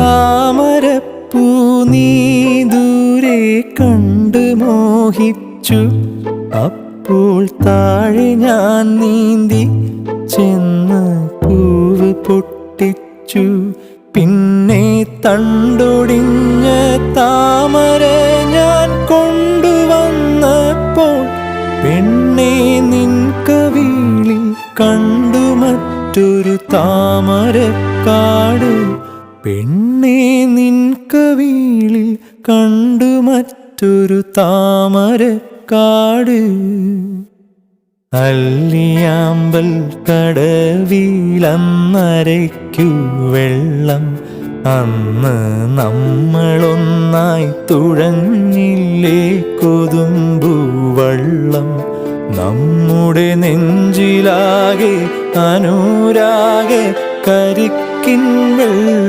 താമരപ്പൂ നീ ദൂരെ കണ്ട് മോഹിച്ചു. അപ്പോൾ താഴെ ഞാൻ നീന്തി ചെന്ന് പൂവ് പൊട്ടിച്ചു. പിന്നെ തണ്ടൊടിഞ്ഞ താമര ഞാൻ കൊണ്ടുവന്നപ്പോൾ പെണ്ണെ നിൻ കവിളിൽ കണ്ടു മറ്റൊരു താമരക്കാട്. പെണ്ണെ നിൻ കവിളിൽ കണ്ടു മറ്റൊരു താമരക്കാട്. അല്ലിയാമ്പൽ കടവിലന്നരയ്ക്കു വെള്ളം. അന്ന് നമ്മളൊന്നായി തുഴഞ്ഞില്ലേ കൊതുമ്പു വള്ളം. നമ്മുടെ നെഞ്ചിലാകെ അനുരാഗ കരിക്കിൻ വെള്ളം.